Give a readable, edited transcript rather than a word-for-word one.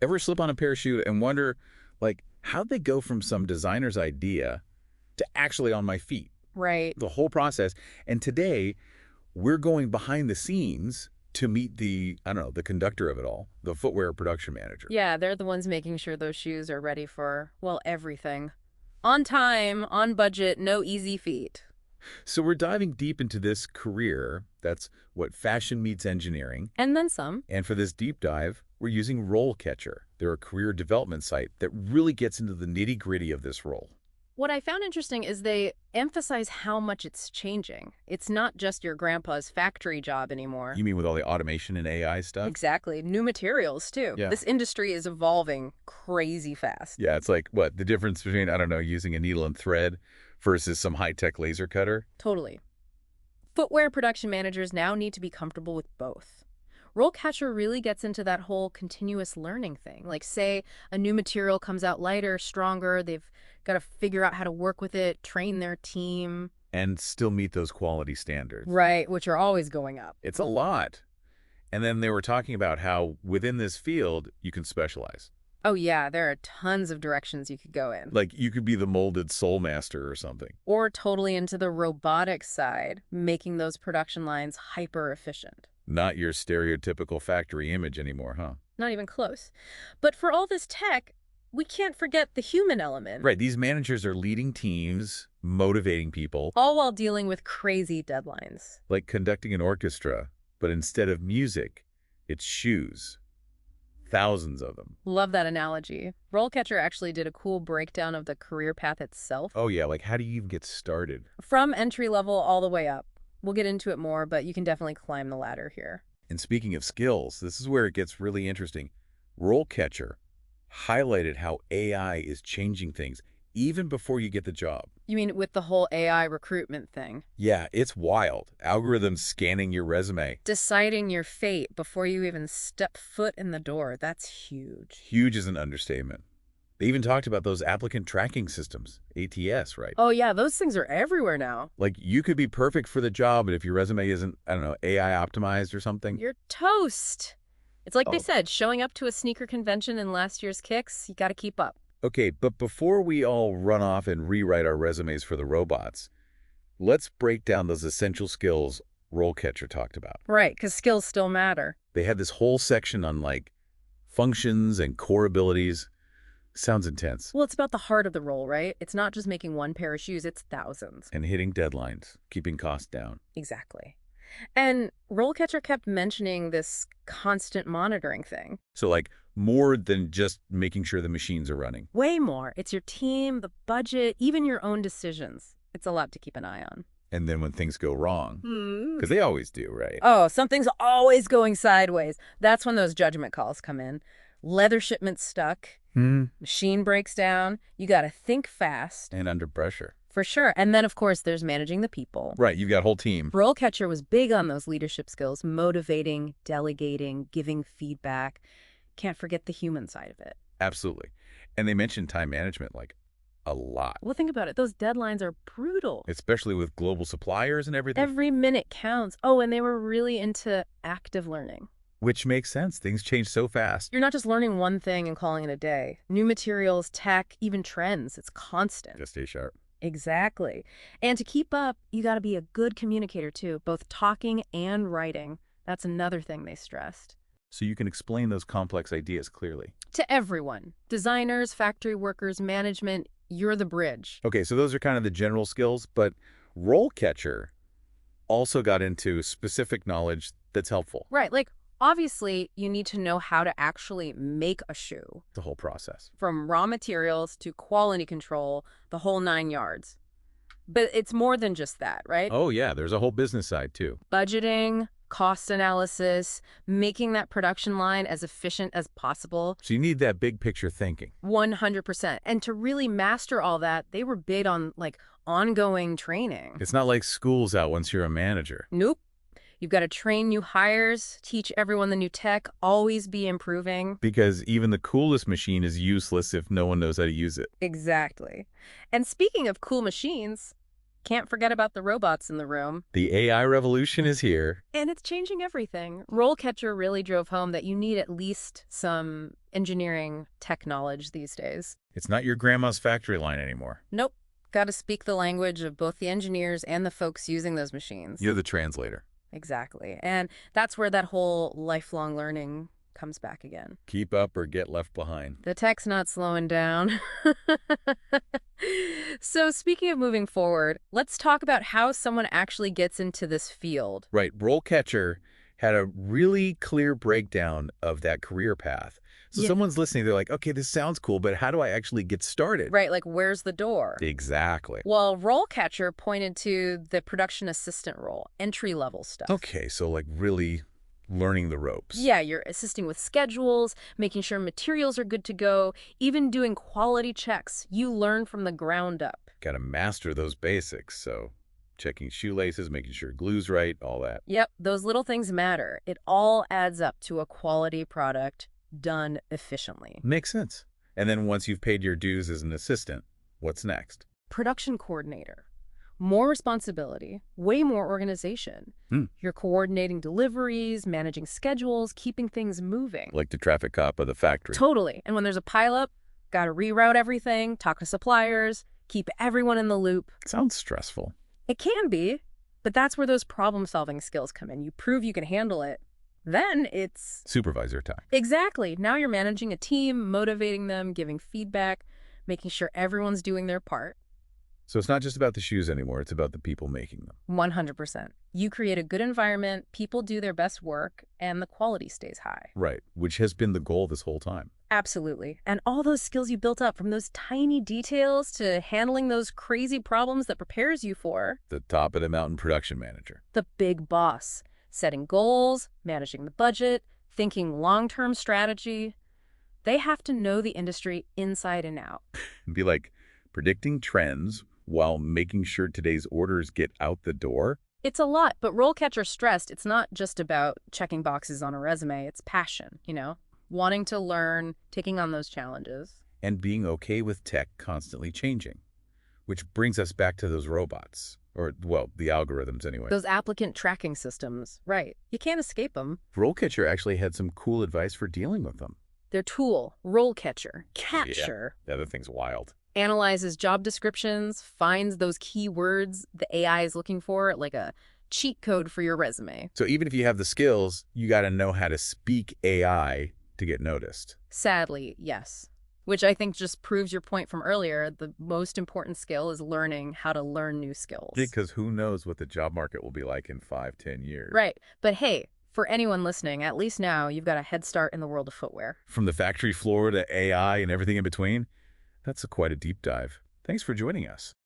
Ever slip on a parachute and wonder, like, how'd they go from some designer's idea to actually on my feet? Right. The whole process. And today, we're going behind the scenes to meet the, I don't know, the conductor of it all, the footwear production manager. Yeah, they're the ones making sure those shoes are ready for, well, everything. On time, on budget, no easy feat. So we're diving deep into this career. That's what fashion meets engineering. And then some. And for this deep dive, we're using RoleCatcher. They're a career development site that really gets into the nitty-gritty of this role. What I found interesting is they emphasize how much it's changing. It's not just your grandpa's factory job anymore. You mean with all the automation and AI stuff? Exactly. New materials, too. Yeah. This industry is evolving crazy fast. Yeah, it's like, what, the difference between, I don't know, using a needle and thread versus some high-tech laser cutter? Totally. Footwear production managers now need to be comfortable with both. RoleCatcher really gets into that whole continuous learning thing. Like, say, a new material comes out lighter, stronger, they've got to figure out how to work with it, train their team. And still meet those quality standards. Right, which are always going up. It's a lot. And then they were talking about how within this field, you can specialize. Oh yeah, there are tons of directions you could go in. Like you could be the molded soul master or something. Or totally into the robotics side, making those production lines hyper efficient. Not your stereotypical factory image anymore, huh? Not even close. But for all this tech, we can't forget the human element. Right, these managers are leading teams, motivating people. All while dealing with crazy deadlines. Like conducting an orchestra, but instead of music, it's shoes. Thousands of them. Love that analogy. RoleCatcher actually did a cool breakdown of the career path itself. Oh yeah, like how do you even get started? From entry level all the way up. We'll get into it more, but you can definitely climb the ladder here. And speaking of skills, this is where it gets really interesting. RoleCatcher highlighted how AI is changing things even before you get the job. You mean with the whole AI recruitment thing? Yeah, it's wild. Algorithms scanning your resume. Deciding your fate before you even step foot in the door, that's huge. Huge is an understatement. They even talked about those applicant tracking systems, ATS, right? Oh yeah, those things are everywhere now. Like you could be perfect for the job, but if your resume isn't, I don't know, AI optimized or something. You're toast. It's like they Oh. said, showing up to a sneaker convention in last year's kicks, you gotta keep up. Okay, but before we all run off and rewrite our resumes for the robots, let's break down those essential skills RoleCatcher talked about. Right, because skills still matter. They had this whole section on like functions and core abilities. Sounds intense. Well, it's about the heart of the role, right? It's not just making one pair of shoes, it's thousands. And hitting deadlines, keeping costs down. Exactly. And RoleCatcher kept mentioning this constant monitoring thing. So like more than just making sure the machines are running. Way more. It's your team, the budget, even your own decisions. It's a lot to keep an eye on. And then when things go wrong, because they always do, right? Oh, something's always going sideways. That's when those judgment calls come in. Leather shipment stuck. Machine breaks down. You got to think fast. And under pressure. For sure. And then, of course, there's managing the people. Right, you've got a whole team. RoleCatcher was big on those leadership skills, motivating, delegating, giving feedback. Can't forget the human side of it. Absolutely. And they mentioned time management like a lot. Well, think about it. Those deadlines are brutal. Especially with global suppliers and everything. Every minute counts. Oh, and they were really into active learning. Which makes sense. Things change so fast. You're not just learning one thing and calling it a day. New materials, tech, even trends. It's constant. Just stay sharp. Exactly. And to keep up, you got to be a good communicator too, both talking and writing. That's another thing they stressed. So you can explain those complex ideas clearly. To everyone. Designers, factory workers, management, you're the bridge. Okay, so those are kind of the general skills, but RoleCatcher also got into specific knowledge that's helpful. Right, like obviously you need to know how to actually make a shoe. The whole process. From raw materials to quality control, the whole 9 yards. But it's more than just that, right? Oh yeah, there's a whole business side too. Budgeting, cost analysis, making that production line as efficient as possible. So you need that big picture thinking. 100%. And to really master all that, they were big on like ongoing training. It's not like school's out once you're a manager. Nope. You've got to train new hires, teach everyone the new tech, always be improving. Because even the coolest machine is useless if no one knows how to use it. Exactly. And speaking of cool machines, Can't forget about the robots in the room. The AI revolution is here. And it's changing everything. RoleCatcher really drove home that you need at least some engineering tech knowledge these days. It's not your grandma's factory line anymore. Nope. Got to speak the language of both the engineers and the folks using those machines. You're the translator. Exactly. And that's where that whole lifelong learning comes back again. Keep up or get left behind. The tech's not slowing down. So speaking of moving forward, let's talk about how someone actually gets into this field. Right. RoleCatcher had a really clear breakdown of that career path. So Yeah. someone's listening, they're like, okay, this sounds cool, but how do I actually get started? Right, like where's the door? Exactly. Well, RoleCatcher pointed to the production assistant role, entry-level stuff. Okay, so like really learning the ropes. Yeah, you're assisting with schedules, making sure materials are good to go, even doing quality checks. You learn from the ground up. Got to master those basics. So checking shoelaces, making sure glue's right, all that. Yep, those little things matter. It all adds up to a quality product done efficiently. Makes sense. And then once you've paid your dues as an assistant, what's next? Production coordinator. More responsibility, way more organization. You're coordinating deliveries, managing schedules, keeping things moving. Like the traffic cop of the factory. Totally. And when there's a pileup, got to reroute everything, talk to suppliers, keep everyone in the loop. Sounds stressful. It can be, but that's where those problem-solving skills come in. You prove you can handle it. Then it's... Supervisor time. Exactly. Now you're managing a team, motivating them, giving feedback, making sure everyone's doing their part. So it's not just about the shoes anymore, it's about the people making them. 100%. You create a good environment, people do their best work, and the quality stays high. Right, which has been the goal this whole time. Absolutely. And all those skills you built up, from those tiny details to handling those crazy problems that prepares you for The top of the mountain production manager. the big boss, setting goals, managing the budget, thinking long-term strategy. They have to know the industry inside and out. Be like predicting trends while making sure today's orders get out the door. It's a lot, but RoleCatcher stressed it's not just about checking boxes on a resume. It's passion, wanting to learn, taking on those challenges. And being okay with tech constantly changing. Which brings us back to those robots. Or, well, the algorithms anyway. Those applicant tracking systems, right. You can't escape them. RoleCatcher actually had some cool advice for dealing with them. Their tool, RoleCatcher, Catcher, Yeah, that thing's wild. analyzes job descriptions, finds those keywords the AI is looking for, like a cheat code for your resume. So even if you have the skills, you got to know how to speak AI to get noticed. Sadly, yes. Which I think just proves your point from earlier. The most important skill is learning how to learn new skills. Because who knows what the job market will be like in 5-10 years. Right. But hey, for anyone listening, at least now you've got a head start in the world of footwear. From the factory floor to AI and everything in between, that's quite a deep dive. Thanks for joining us.